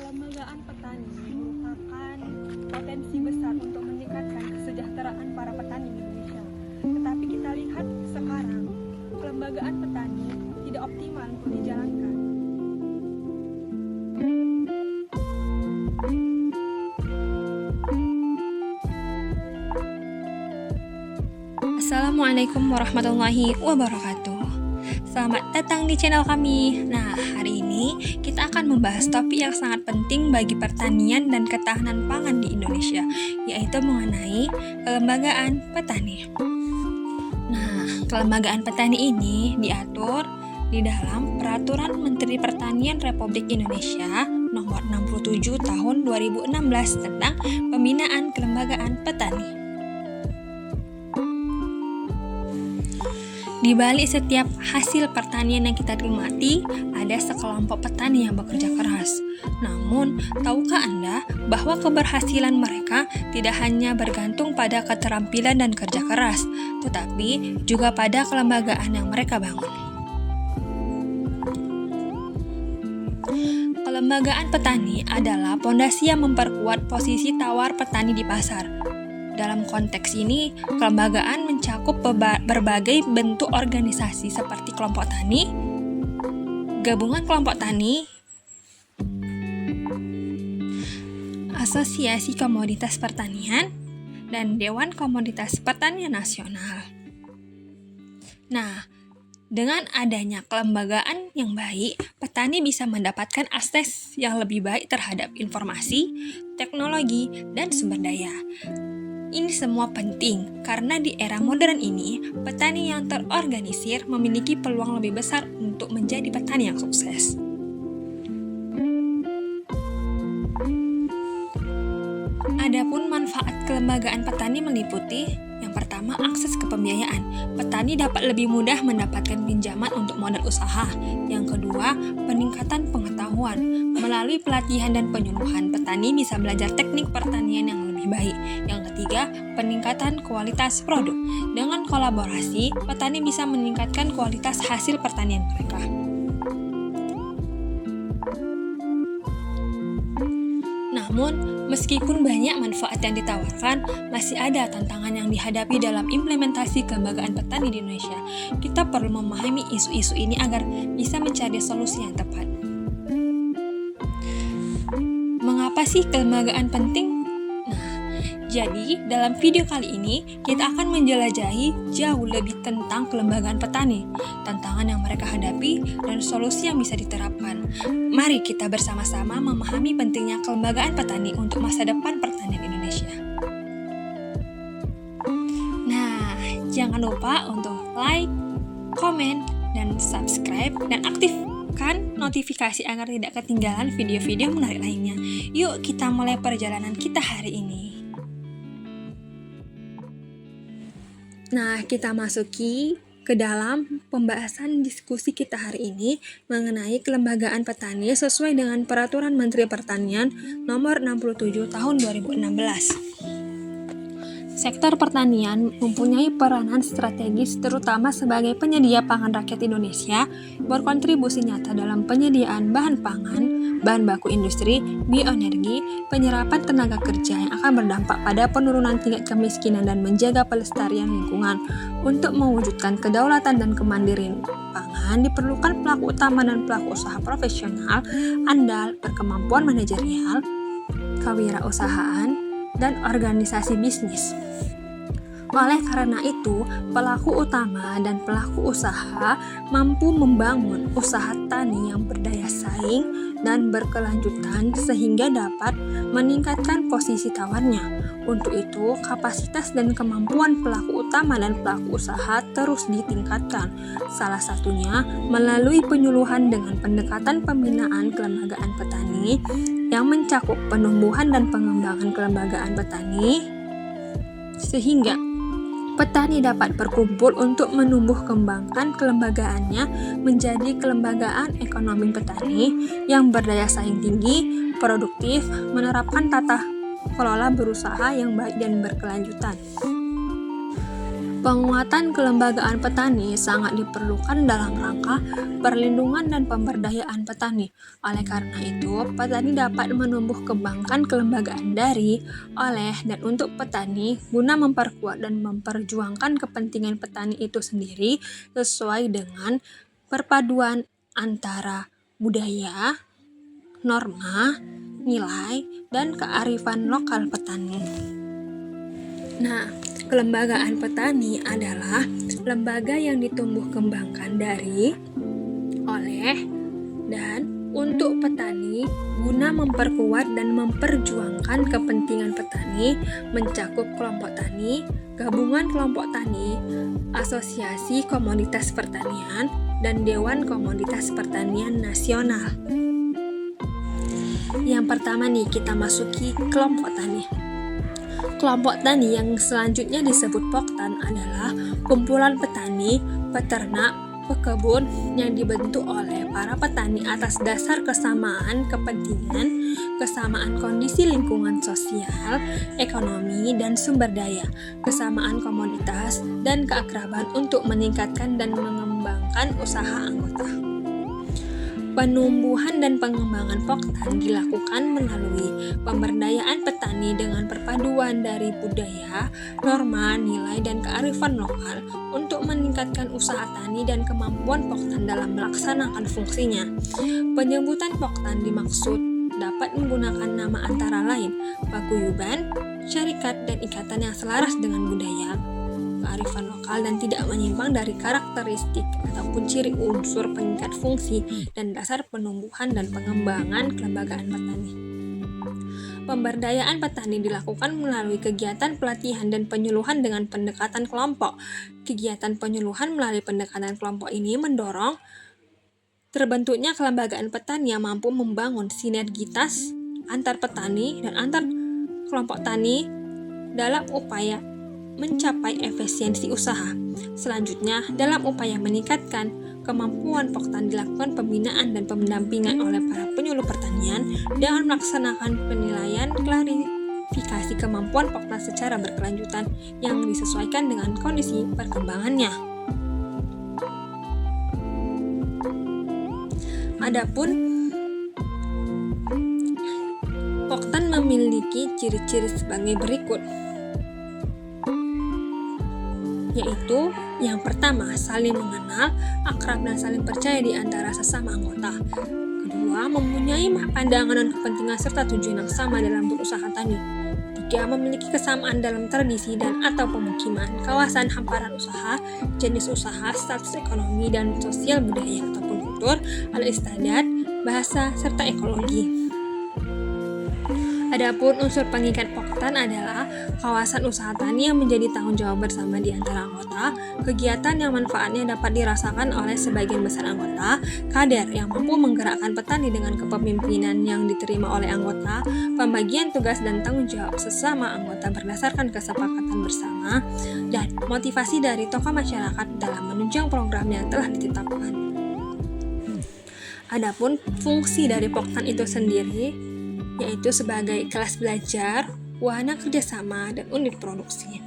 Kelembagaan petani merupakan potensi besar untuk meningkatkan kesejahteraan para petani di Indonesia. Tetapi kita lihat sekarang, kelembagaan petani tidak optimal untuk dijalankan. Assalamualaikum warahmatullahi wabarakatuh. Selamat datang di channel kami. Nah, hari ini kita akan membahas topik yang sangat penting bagi pertanian dan ketahanan pangan di Indonesia, yaitu mengenai kelembagaan petani. Nah, kelembagaan petani ini diatur di dalam Peraturan Menteri Pertanian Republik Indonesia Nomor 67 Tahun 2016 tentang pembinaan kelembagaan petani. Di balik setiap hasil pertanian yang kita nikmati, ada sekelompok petani yang bekerja keras. Namun, tahukah Anda bahwa keberhasilan mereka tidak hanya bergantung pada keterampilan dan kerja keras, tetapi juga pada kelembagaan yang mereka bangun. Kelembagaan petani adalah pondasi yang memperkuat posisi tawar petani di pasar. Dalam konteks ini, kelembagaan mencakup berbagai bentuk organisasi seperti kelompok tani, gabungan kelompok tani, asosiasi komoditas pertanian, dan Dewan Komoditas Pertanian Nasional. Nah, dengan adanya kelembagaan yang baik, petani bisa mendapatkan akses yang lebih baik terhadap informasi, teknologi, dan sumber daya. Ini semua penting karena di era modern ini, petani yang terorganisir memiliki peluang lebih besar untuk menjadi petani yang sukses. Adapun manfaat kelembagaan petani meliputi yang pertama, akses ke pembiayaan. Petani dapat lebih mudah mendapatkan pinjaman untuk modal usaha. Yang kedua, peningkatan pengetahuan. Melalui pelatihan dan penyuluhan, petani bisa belajar teknik pertanian yang lebih baik. Yang ketiga, peningkatan kualitas produk. Dengan kolaborasi, petani bisa meningkatkan kualitas hasil pertanian mereka. Namun, meskipun banyak manfaat yang ditawarkan, masih ada tantangan yang dihadapi dalam implementasi kelembagaan petani di Indonesia. Kita perlu memahami isu-isu ini agar bisa mencari solusi yang tepat. Mengapa sih kelembagaan penting? Nah, jadi dalam video kali ini kita akan menjelajahi jauh lebih tentang kelembagaan petani, tantangan yang mereka hadapi, dan solusi yang bisa diterapkan. Mari kita bersama-sama memahami pentingnya kelembagaan petani untuk masa depan pertanian Indonesia. Nah, jangan lupa untuk like, komen, dan subscribe, dan aktifkan notifikasi agar tidak ketinggalan video-video menarik lainnya. Yuk kita mulai perjalanan kita hari ini. Nah, kita masuki ke dalam pembahasan diskusi kita hari ini mengenai kelembagaan petani sesuai dengan Peraturan Menteri Pertanian Nomor 67 Tahun 2016. Sektor pertanian mempunyai peranan strategis terutama sebagai penyedia pangan rakyat Indonesia, berkontribusi nyata dalam penyediaan bahan pangan, bahan baku industri, bioenergi, penyerapan tenaga kerja yang akan berdampak pada penurunan tingkat kemiskinan dan menjaga pelestarian lingkungan. Untuk mewujudkan kedaulatan dan kemandirian pangan, diperlukan pelaku utama dan pelaku usaha profesional, andal, berkemampuan manajerial, kewirausahaan, dan organisasi bisnis. Oleh karena itu, pelaku utama dan pelaku usaha mampu membangun usaha tani yang berdaya saing dan berkelanjutan sehingga dapat meningkatkan posisi tawarnya. Untuk itu, kapasitas dan kemampuan pelaku utama dan pelaku usaha terus ditingkatkan. Salah satunya melalui penyuluhan dengan pendekatan pembinaan kelembagaan petani yang mencakup penumbuhan dan pengembangan kelembagaan petani sehingga petani dapat berkumpul untuk menumbuh kembangkan kelembagaannya menjadi kelembagaan ekonomi petani yang berdaya saing tinggi, produktif, menerapkan tata kelola berusaha yang baik dan berkelanjutan. Penguatan kelembagaan petani sangat diperlukan dalam rangka perlindungan dan pemberdayaan petani. Oleh karena itu, petani dapat menumbuh kembangkan kelembagaan dari, oleh, dan untuk petani guna memperkuat dan memperjuangkan kepentingan petani itu sendiri sesuai dengan perpaduan antara budaya, norma, nilai, dan kearifan lokal petani. Nah, kelembagaan petani adalah lembaga yang ditumbuh kembangkan dari, oleh, dan untuk petani guna memperkuat dan memperjuangkan kepentingan petani, mencakup kelompok tani, gabungan kelompok tani, asosiasi komoditas pertanian, dan Dewan Komoditas Pertanian Nasional. Yang pertama nih, kita masuki kelompok tani. Kelompok tani yang selanjutnya disebut Poktan adalah kumpulan petani, peternak, pekebun yang dibentuk oleh para petani atas dasar kesamaan kepentingan, kesamaan kondisi lingkungan sosial, ekonomi, dan sumber daya, kesamaan komoditas, dan keakraban untuk meningkatkan dan mengembangkan usaha anggota. Penumbuhan dan pengembangan Poktan dilakukan melalui pemberdayaan petani dengan perpaduan dari budaya, norma, nilai, dan kearifan lokal untuk meningkatkan usaha tani dan kemampuan Poktan dalam melaksanakan fungsinya. Penyebutan Poktan dimaksud dapat menggunakan nama antara lain paguyuban, syarikat, dan ikatan yang selaras dengan budaya, kearifan lokal, dan tidak menyimpang dari karakteristik ataupun ciri unsur pengikat fungsi dan dasar penumbuhan dan pengembangan kelembagaan petani. Pemberdayaan petani dilakukan melalui kegiatan pelatihan dan penyuluhan dengan pendekatan kelompok. Kegiatan penyuluhan melalui pendekatan kelompok ini mendorong terbentuknya kelembagaan petani yang mampu membangun sinergitas antar petani dan antar kelompok tani dalam upaya mencapai efisiensi usaha. Selanjutnya, dalam upaya meningkatkan kemampuan Poktan dilakukan pembinaan dan pendampingan oleh para penyuluh pertanian dengan melaksanakan penilaian klarifikasi kemampuan Poktan secara berkelanjutan yang disesuaikan dengan kondisi perkembangannya. Adapun Poktan memiliki ciri-ciri sebagai berikut, yaitu yang pertama, saling mengenal, akrab, dan saling percaya di antara sesama anggota. Kedua, mempunyai pandangan dan kepentingan serta tujuan yang sama dalam berusaha tani. Tiga, memiliki kesamaan dalam tradisi dan atau pemukiman, kawasan hamparan usaha, jenis usaha, status ekonomi dan sosial budaya ataupun kultur, al-istiadat, bahasa, serta ekologi. Adapun unsur pengikat Poktan adalah kawasan usaha tani yang menjadi tanggung jawab bersama di antara anggota, kegiatan yang manfaatnya dapat dirasakan oleh sebagian besar anggota, kader yang mampu menggerakkan petani dengan kepemimpinan yang diterima oleh anggota, pembagian tugas dan tanggung jawab sesama anggota berdasarkan kesepakatan bersama, dan motivasi dari tokoh masyarakat dalam menunjang program yang telah ditetapkan. Adapun fungsi dari Poktan itu sendiri yaitu sebagai kelas belajar, wahana kerjasama, dan unit produksi.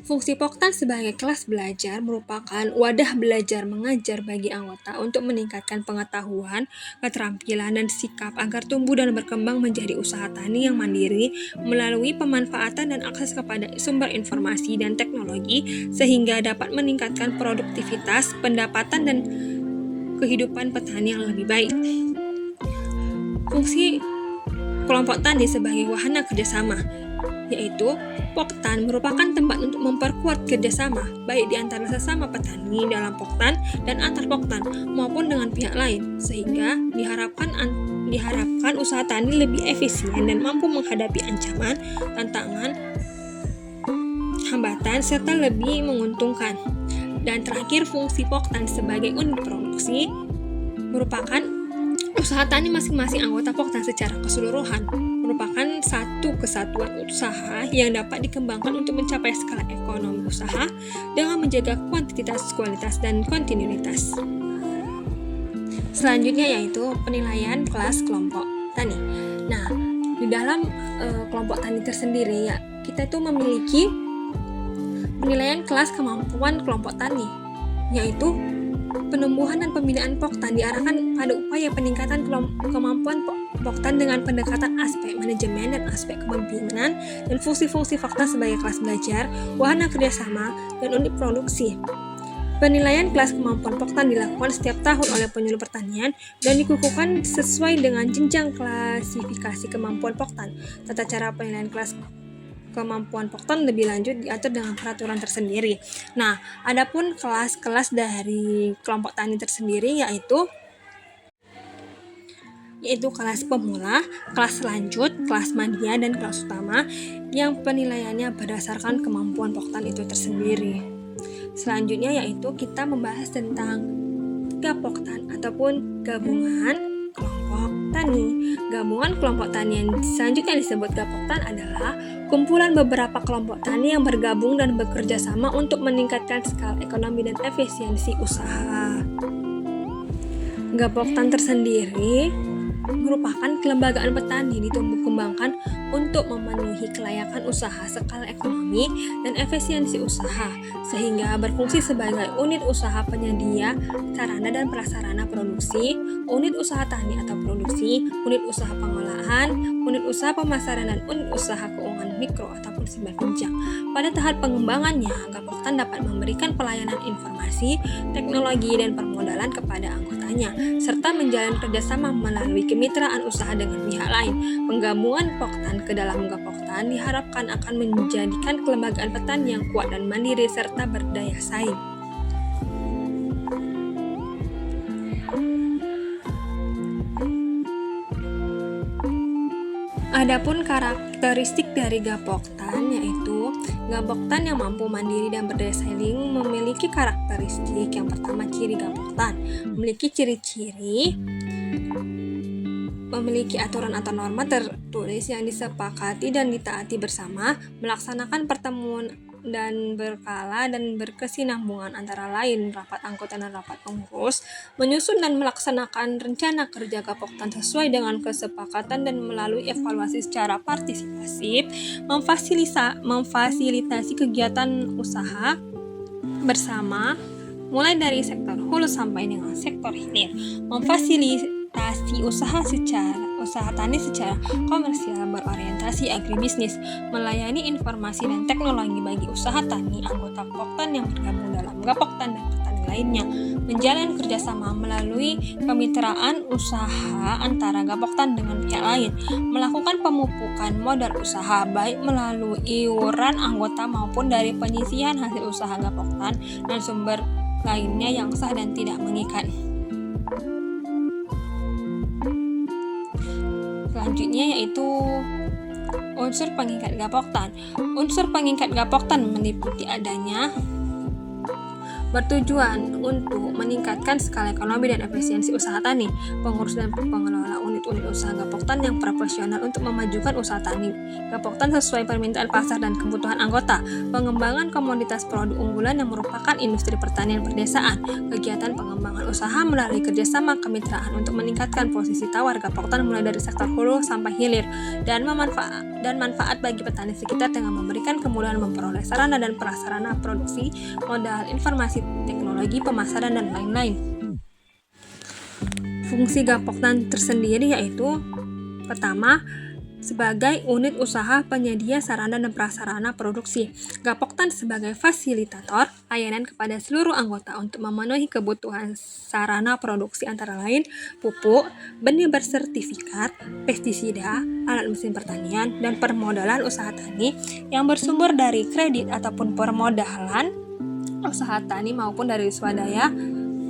Fungsi Poktan sebagai kelas belajar merupakan wadah belajar mengajar bagi anggota untuk meningkatkan pengetahuan, keterampilan, dan sikap agar tumbuh dan berkembang menjadi usaha tani yang mandiri melalui pemanfaatan dan akses kepada sumber informasi dan teknologi sehingga dapat meningkatkan produktivitas, pendapatan, dan kehidupan petani yang lebih baik. Fungsi kelompok tani sebagai wahana kerjasama, yaitu Poktan merupakan tempat untuk memperkuat kerjasama baik di antara sesama petani dalam Poktan dan antar Poktan maupun dengan pihak lain, sehingga diharapkan usaha tani lebih efisien dan mampu menghadapi ancaman, tantangan, hambatan, serta lebih menguntungkan. Dan terakhir, fungsi Poktan sebagai unit produksi merupakan usaha tani masing-masing anggota Poktan secara keseluruhan merupakan satu kesatuan usaha yang dapat dikembangkan untuk mencapai skala ekonomi usaha dengan menjaga kuantitas, kualitas, dan kontinuitas. Selanjutnya yaitu penilaian kelas kelompok tani. Nah, di dalam kelompok tani tersendiri ya, kita itu memiliki penilaian kelas kemampuan kelompok tani, yaitu penumbuhan dan pembinaan Poktan diarahkan pada upaya peningkatan kemampuan Poktan dengan pendekatan aspek manajemen dan aspek kepemimpinan dan fungsi-fungsi fakta sebagai kelas belajar, wahana kerjasama, dan unit produksi. Penilaian kelas kemampuan Poktan dilakukan setiap tahun oleh penyuluh pertanian dan dikukuhkan sesuai dengan jenjang klasifikasi kemampuan Poktan. Tata cara penilaian kelas kemampuan Poktan lebih lanjut diatur dengan peraturan tersendiri. Nah, adapun kelas-kelas dari kelompok tani tersendiri yaitu kelas pemula, kelas lanjut, kelas madya, dan kelas utama yang penilaiannya berdasarkan kemampuan Poktan itu tersendiri. Selanjutnya yaitu kita membahas tentang Gapoktan ataupun gabungan kelompok tani. Gabungan kelompok tani yang selanjutnya disebut Gapoktan adalah kumpulan beberapa kelompok tani yang bergabung dan bekerja sama untuk meningkatkan skala ekonomi dan efisiensi usaha. Gapoktan tersendiri merupakan kelembagaan petani ditumbuh kembangkan untuk memenuhi kelayakan usaha, skala ekonomi, dan efisiensi usaha, sehingga berfungsi sebagai unit usaha penyedia sarana dan prasarana produksi, unit usaha tani atau produksi, unit usaha pengolahan, unit usaha pemasaran, dan unit usaha keuangan mikro ataupun simpan pinjam. Pada tahap pengembangannya, Gapoktan dapat memberikan pelayanan informasi, teknologi, dan permodalan kepada anggotanya, serta menjalin kerjasama melalui kemitraan usaha dengan pihak lain. Penggabungan Poktan ke dalam Gapoktan diharapkan akan menjadikan kelembagaan petani yang kuat dan mandiri serta berdaya saing. Adapun karakteristik dari Gapoktan yaitu Gapoktan yang mampu mandiri dan berdaya saing memiliki karakteristik yang pertama ciri Gapoktan memiliki ciri-ciri memiliki aturan atau norma tertulis yang disepakati dan ditaati bersama, melaksanakan pertemuan dan berkala dan berkesinambungan antara lain rapat anggota dan rapat pengurus, menyusun dan melaksanakan rencana kerja Gapoktan sesuai dengan kesepakatan dan melalui evaluasi secara partisipasif, memfasilitasi kegiatan usaha bersama mulai dari sektor hulu sampai dengan sektor hilir, memfasilitasi usaha tani secara komersial berorientasi agribisnis, melayani informasi dan teknologi bagi usaha tani anggota Poktan yang bergabung dalam Gapoktan dan petani lainnya, menjalin kerjasama melalui kemitraan usaha antara Gapoktan dengan pihak lain, melakukan pemupukan modal usaha baik melalui iuran anggota maupun dari penyisihan hasil usaha Gapoktan dan sumber lainnya yang sah dan tidak mengikat. Selanjutnya yaitu unsur pengikat Gapoktan. Unsur pengikat Gapoktan meliputi adanya bertujuan untuk meningkatkan skala ekonomi dan efisiensi usaha tani, pengurus dan pengelola unit-unit usaha Gapoktan yang profesional untuk memajukan usaha tani Gapoktan sesuai permintaan pasar dan kebutuhan anggota, pengembangan komoditas produk unggulan yang merupakan industri pertanian perdesaan, kegiatan pengembangan usaha melalui kerjasama kemitraan untuk meningkatkan posisi tawar Gapoktan mulai dari sektor hulu sampai hilir, dan manfaat bagi petani sekitar dengan memberikan kemudahan memperoleh sarana dan prasarana produksi, modal, informasi, teknologi, pemasaran, dan lain-lain. Fungsi Gapoktan tersendiri yaitu pertama, sebagai unit usaha penyedia sarana dan prasarana produksi. Gapoktan sebagai fasilitator layanan kepada seluruh anggota untuk memenuhi kebutuhan sarana produksi antara lain pupuk, benih bersertifikat, pestisida, alat mesin pertanian, dan permodalan usaha tani yang bersumber dari kredit ataupun permodalan usaha tani maupun dari swadaya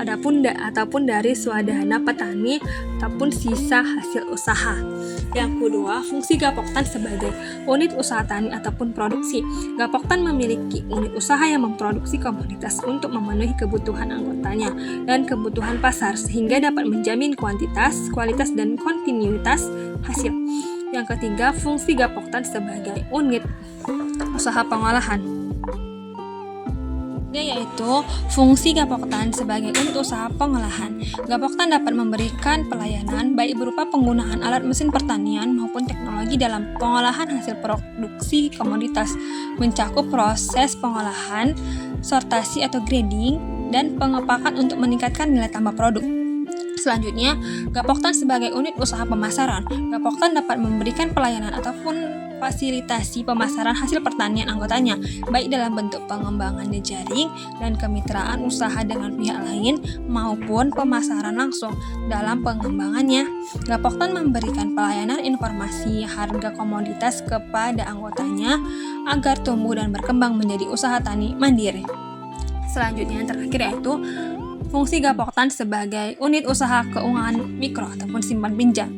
ataupun dari swadana petani ataupun sisa hasil usaha. Yang kedua, fungsi Gapoktan sebagai unit usaha tani ataupun produksi. Gapoktan memiliki unit usaha yang memproduksi komoditas untuk memenuhi kebutuhan anggotanya dan kebutuhan pasar sehingga dapat menjamin kuantitas, kualitas, dan kontinuitas hasil. Yang ketiga, fungsi Gapoktan sebagai unit usaha pengolahan. yaitu fungsi Gapoktan sebagai unit usaha pengolahan. Gapoktan dapat memberikan pelayanan baik berupa penggunaan alat mesin pertanian maupun teknologi dalam pengolahan hasil produksi komoditas, mencakup proses pengolahan, sortasi atau grading, dan pengepakan untuk meningkatkan nilai tambah produk. Selanjutnya, Gapoktan sebagai unit usaha pemasaran. Gapoktan dapat memberikan pelayanan ataupun fasilitasi pemasaran hasil pertanian anggotanya, baik dalam bentuk pengembangan jejaring dan kemitraan usaha dengan pihak lain maupun pemasaran langsung dalam pengembangannya. Gapoktan memberikan pelayanan informasi harga komoditas kepada anggotanya agar tumbuh dan berkembang menjadi usaha tani mandiri. Selanjutnya yang terakhir yaitu fungsi Gapoktan sebagai unit usaha keuangan mikro ataupun simpan pinjam.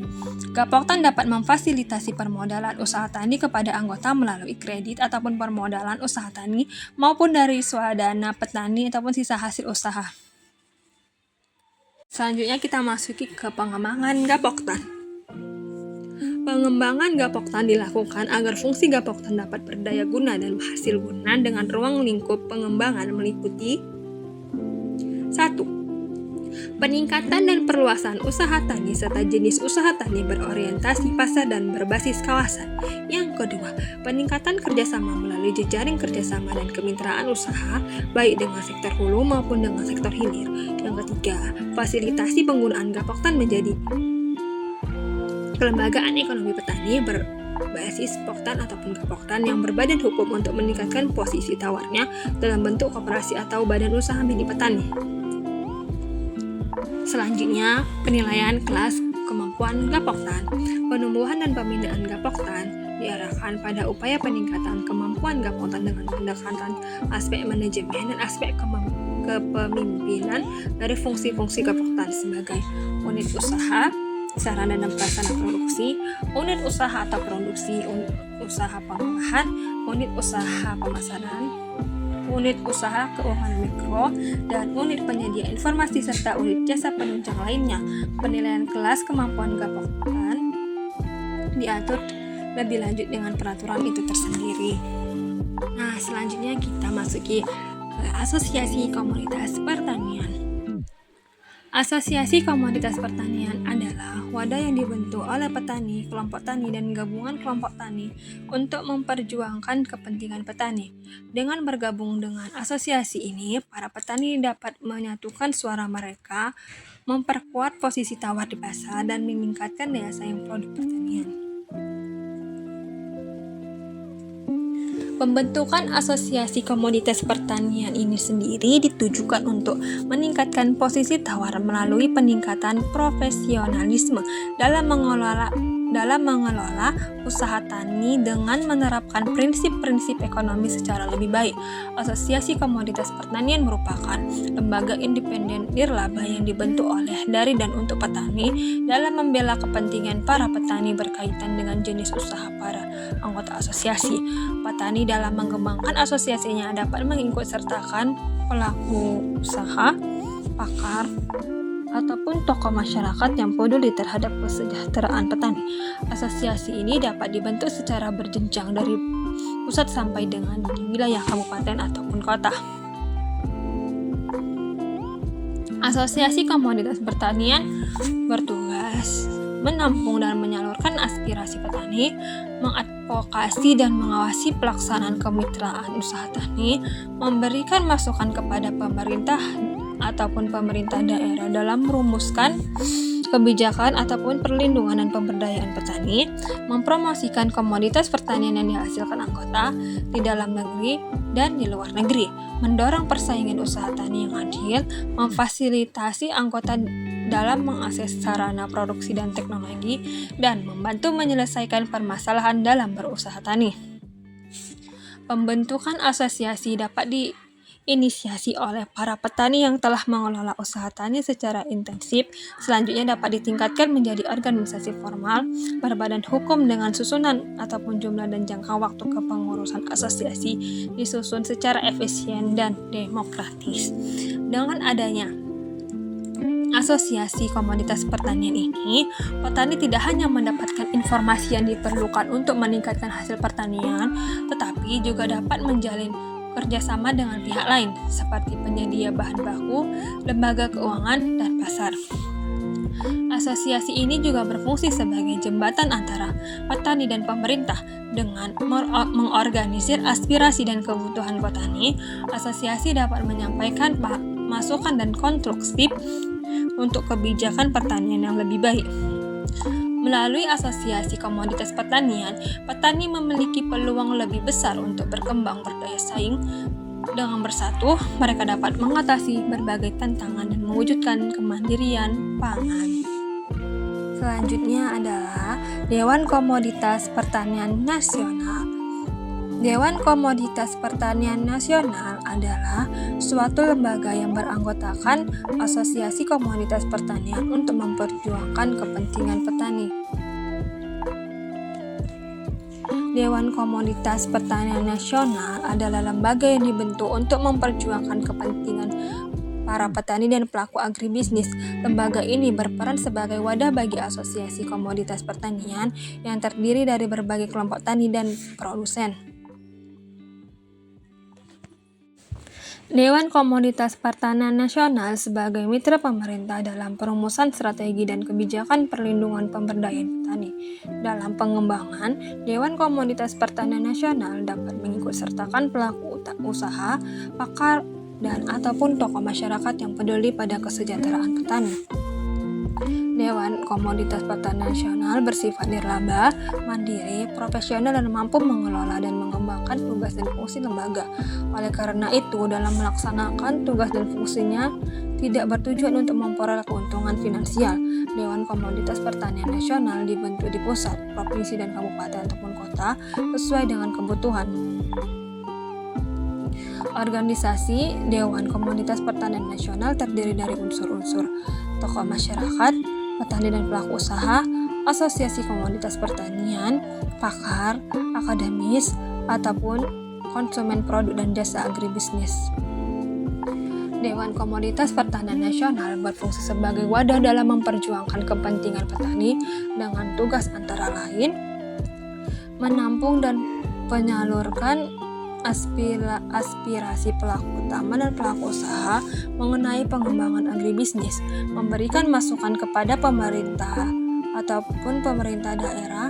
Gapoktan dapat memfasilitasi permodalan usaha tani kepada anggota melalui kredit ataupun permodalan usaha tani maupun dari swadana petani ataupun sisa hasil usaha. Selanjutnya kita masuki ke pengembangan Gapoktan. Pengembangan Gapoktan dilakukan agar fungsi Gapoktan dapat berdaya guna dan hasil guna dengan ruang lingkup pengembangan meliputi 1. Peningkatan dan perluasan usaha tani serta jenis usaha tani berorientasi pasar dan berbasis kawasan. Yang kedua, peningkatan kerjasama melalui jejaring kerjasama dan kemitraan usaha baik dengan sektor hulu maupun dengan sektor hilir. Yang ketiga, fasilitasi penggunaan Gapoktan menjadi kelembagaan ekonomi petani berbasis Poktan ataupun Gapoktan yang berbadan hukum untuk meningkatkan posisi tawarnya dalam bentuk koperasi atau badan usaha milik petani. Selanjutnya, penilaian kelas kemampuan Gapoktan. Penumbuhan dan pembinaan Gapoktan diarahkan pada upaya peningkatan kemampuan Gapoktan dengan pendekatan aspek manajemen dan aspek kepemimpinan dari fungsi-fungsi Gapoktan sebagai unit usaha, sarana dan prasarana produksi, unit usaha atau produksi, unit usaha pengolahan, unit usaha pemasaran, unit usaha keuangan mikro, dan unit penyedia informasi serta unit jasa penunjang lainnya. Penilaian kelas kemampuan Gapoktan diatur lebih lanjut dengan peraturan itu tersendiri. Nah, selanjutnya kita masuki ke Asosiasi Komoditas Pertanian. Asosiasi Komoditas Pertanian adalah wadah yang dibentuk oleh petani, kelompok tani, dan gabungan kelompok tani untuk memperjuangkan kepentingan petani. Dengan bergabung dengan asosiasi ini, para petani dapat menyatukan suara mereka, memperkuat posisi tawar di pasar, dan meningkatkan daya saing produk pertanian. Pembentukan Asosiasi Komoditas Pertanian ini sendiri ditujukan untuk meningkatkan posisi tawar melalui peningkatan profesionalisme dalam mengelola usaha tani dengan menerapkan prinsip-prinsip ekonomi secara lebih baik. Asosiasi Komoditas Pertanian merupakan lembaga independen nirlaba yang dibentuk oleh, dari, dan untuk petani dalam membela kepentingan para petani berkaitan dengan jenis usaha para anggota asosiasi. Petani dalam mengembangkan asosiasinya dapat mengikutsertakan pelaku usaha, pakar, ataupun tokoh masyarakat yang peduli terhadap kesejahteraan petani. Asosiasi ini dapat dibentuk secara berjenjang dari pusat sampai dengan di wilayah kabupaten ataupun kota. Asosiasi Komoditas Pertanian bertugas menampung dan menyalurkan aspirasi petani, mengadvokasi dan mengawasi pelaksanaan kemitraan usaha tani, memberikan masukan kepada pemerintah ataupun pemerintah daerah dalam merumuskan kebijakan ataupun perlindungan dan pemberdayaan petani, mempromosikan komoditas pertanian yang dihasilkan anggota di dalam negeri dan di luar negeri, mendorong persaingan usaha tani yang adil, memfasilitasi anggota dalam mengakses sarana produksi dan teknologi, dan membantu menyelesaikan permasalahan dalam berusaha tani. Pembentukan asosiasi dapat diinisiasi oleh para petani yang telah mengelola usaha tani secara intensif. Selanjutnya dapat ditingkatkan menjadi organisasi formal berbadan hukum dengan susunan ataupun jumlah dan jangka waktu kepengurusan asosiasi disusun secara efisien dan demokratis. Dengan adanya Asosiasi Komoditas Pertanian ini, petani tidak hanya mendapatkan informasi yang diperlukan untuk meningkatkan hasil pertanian, tetapi juga dapat menjalin bekerja sama dengan pihak lain seperti penyedia bahan baku, lembaga keuangan, dan pasar. Asosiasi ini juga berfungsi sebagai jembatan antara petani dan pemerintah. Dengan mengorganisir aspirasi dan kebutuhan petani, asosiasi dapat menyampaikan masukan dan konstruktif untuk kebijakan pertanian yang lebih baik. Melalui asosiasi komoditas pertanian, petani memiliki peluang lebih besar untuk berkembang berdaya saing. Dengan bersatu, mereka dapat mengatasi berbagai tantangan dan mewujudkan kemandirian pangan. Selanjutnya adalah Dewan Komoditas Pertanian Nasional. Dewan Komoditas Pertanian Nasional adalah suatu lembaga yang beranggotakan asosiasi komoditas pertanian untuk memperjuangkan kepentingan petani. Dewan Komoditas Pertanian Nasional adalah lembaga yang dibentuk untuk memperjuangkan kepentingan para petani dan pelaku agribisnis. Lembaga ini berperan sebagai wadah bagi asosiasi komoditas pertanian yang terdiri dari berbagai kelompok tani dan produsen. Dewan Komoditas Pertanian Nasional sebagai mitra pemerintah dalam perumusan strategi dan kebijakan perlindungan pemberdayaan petani. Dalam pengembangan, Dewan Komoditas Pertanian Nasional dapat mengikutsertakan pelaku usaha, pakar, dan ataupun tokoh masyarakat yang peduli pada kesejahteraan petani. Dewan Komoditas Pertanian Nasional bersifat nirlaba, mandiri, profesional, dan mampu mengelola dan mengembangkan tugas dan fungsi lembaga. Oleh karena itu, dalam melaksanakan tugas dan fungsinya tidak bertujuan untuk memperoleh keuntungan finansial. Dewan Komoditas Pertanian Nasional dibentuk di pusat, provinsi, dan kabupaten ataupun kota sesuai dengan kebutuhan. Organisasi Dewan Komoditas Pertanian Nasional terdiri dari unsur-unsur tokoh masyarakat, petani dan pelaku usaha, asosiasi komoditas pertanian, pakar, akademis, ataupun konsumen produk dan jasa agribisnis. Dewan Komoditas Pertanian Nasional berfungsi sebagai wadah dalam memperjuangkan kepentingan petani dengan tugas antara lain menampung dan menyalurkan aspirasi pelaku utama dan pelaku usaha mengenai pengembangan agribisnis, memberikan masukan kepada pemerintah ataupun pemerintah daerah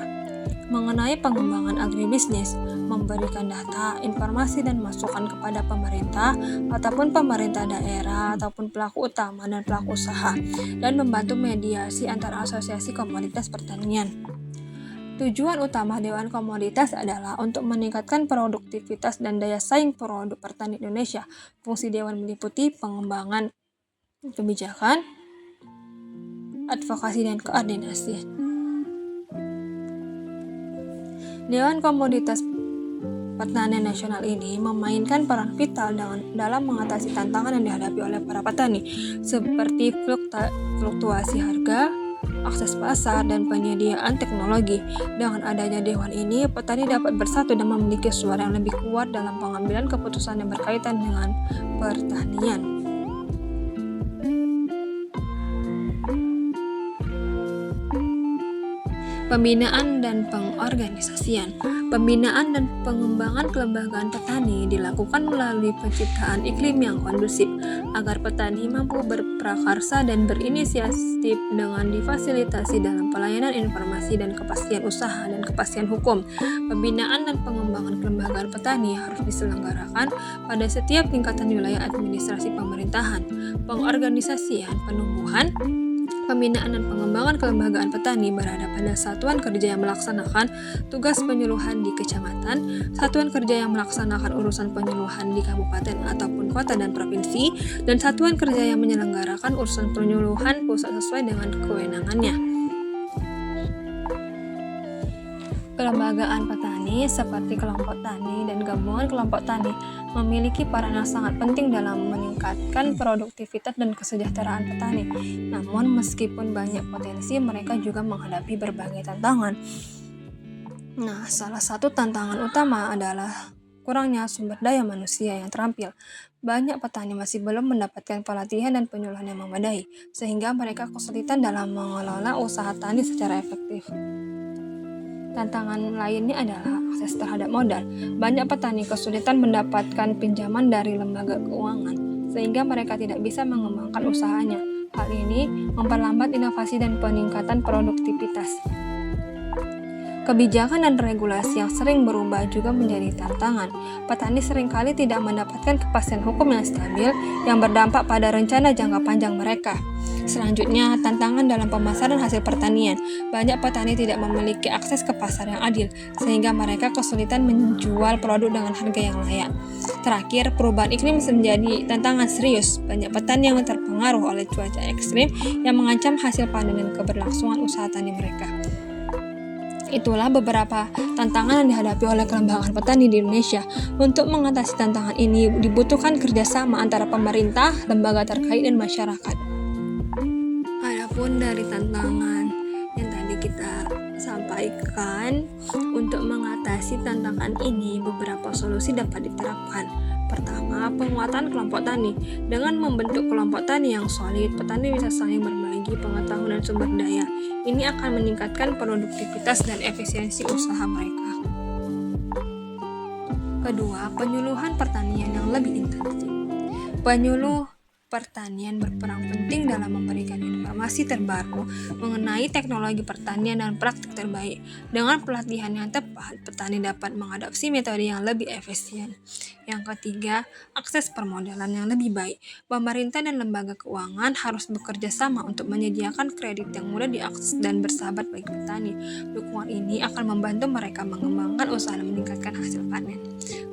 mengenai pengembangan agribisnis, memberikan data, informasi, dan masukan kepada pemerintah ataupun pemerintah daerah ataupun pelaku utama dan pelaku usaha, dan membantu mediasi antara asosiasi komoditas pertanian. Tujuan utama Dewan Komoditas adalah untuk meningkatkan produktivitas dan daya saing produk pertanian Indonesia. Fungsi Dewan meliputi pengembangan kebijakan, advokasi, dan koordinasi. Dewan Komoditas Pertanian Nasional ini memainkan peran vital dalam mengatasi tantangan yang dihadapi oleh para petani, seperti fluktuasi harga, akses pasar, dan penyediaan teknologi. Dengan adanya dewan ini, petani dapat bersatu dan memiliki suara yang lebih kuat dalam pengambilan keputusan yang berkaitan dengan pertanian. Pembinaan dan pengorganisasian. Pembinaan dan pengembangan kelembagaan petani dilakukan melalui penciptaan iklim yang kondusif agar petani mampu berprakarsa dan berinisiatif dengan difasilitasi dalam pelayanan informasi dan kepastian usaha dan kepastian hukum. Pembinaan dan pengembangan kelembagaan petani harus diselenggarakan pada setiap tingkatan wilayah administrasi pemerintahan. Pengorganisasian, penumbuhan, pembinaan dan pengembangan kelembagaan petani berada pada satuan kerja yang melaksanakan tugas penyuluhan di kecamatan, satuan kerja yang melaksanakan urusan penyuluhan di kabupaten ataupun kota dan provinsi, dan satuan kerja yang menyelenggarakan urusan penyuluhan pusat sesuai dengan kewenangannya. Kelembagaan petani seperti kelompok tani dan gabungan kelompok tani memiliki peran yang sangat penting dalam meningkatkan produktivitas dan kesejahteraan petani. Namun meskipun banyak potensi, mereka juga menghadapi berbagai tantangan. Nah, salah satu tantangan utama adalah kurangnya sumber daya manusia yang terampil. Banyak petani masih belum mendapatkan pelatihan dan penyuluhan yang memadai, sehingga mereka kesulitan dalam mengelola usaha tani secara efektif. Tantangan lainnya adalah akses terhadap modal. Banyak petani kesulitan mendapatkan pinjaman dari lembaga keuangan, sehingga mereka tidak bisa mengembangkan usahanya. Hal ini memperlambat inovasi dan peningkatan produktivitas. Kebijakan dan regulasi yang sering berubah juga menjadi tantangan. Petani seringkali tidak mendapatkan kepastian hukum yang stabil yang berdampak pada rencana jangka panjang mereka. Selanjutnya, tantangan dalam pemasaran hasil pertanian. Banyak petani tidak memiliki akses ke pasar yang adil, sehingga mereka kesulitan menjual produk dengan harga yang layak. Terakhir, perubahan iklim menjadi tantangan serius. Banyak petani yang terpengaruh oleh cuaca ekstrim yang mengancam hasil panen dan keberlangsungan usaha tani mereka. Itulah beberapa tantangan yang dihadapi oleh kelembagaan petani di Indonesia. Untuk mengatasi tantangan ini dibutuhkan kerjasama antara pemerintah, lembaga terkait, dan masyarakat. Adapun dari tantangan yang tadi kita sampaikan, untuk mengatasi tantangan ini beberapa solusi dapat diterapkan. Pertama, penguatan kelompok tani. Dengan membentuk kelompok tani yang solid, petani bisa saling berbagi pengetahuan dan sumber daya. Ini akan meningkatkan produktivitas dan efisiensi usaha mereka. Kedua, penyuluhan pertanian yang lebih intensif. Penyuluh pertanian berperan penting dalam memberikan informasi terbaru mengenai teknologi pertanian dan praktik terbaik. Dengan pelatihan yang tepat, petani dapat mengadopsi metode yang lebih efisien. Yang ketiga, akses permodalan yang lebih baik. Pemerintah dan lembaga keuangan harus bekerja sama untuk menyediakan kredit yang mudah diakses dan bersahabat bagi petani. Dukungan ini akan membantu mereka mengembangkan usaha dan meningkatkan hasil panen.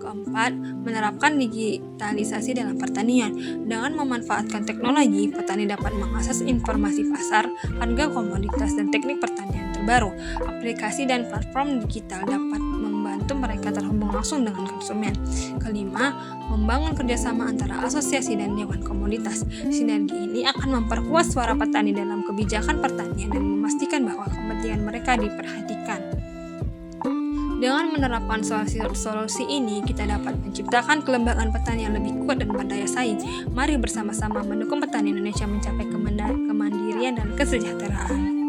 Keempat, menerapkan digitalisasi dalam pertanian. Dengan memanfaatkan teknologi, petani dapat mengakses informasi pasar, harga komoditas, dan teknik pertanian terbaru. Aplikasi dan platform digital dapat membantu mereka terhubung langsung dengan konsumen. Kelima, membangun kerjasama antara asosiasi dan dewan komoditas. Sinergi ini akan memperkuat suara petani dalam kebijakan pertanian dan memastikan bahwa kepentingan mereka diperhatikan. Dengan menerapkan solusi ini, kita dapat menciptakan kelembagaan petani yang lebih kuat dan berdaya saing. Mari bersama-sama mendukung petani Indonesia mencapai kemandirian dan kesejahteraan.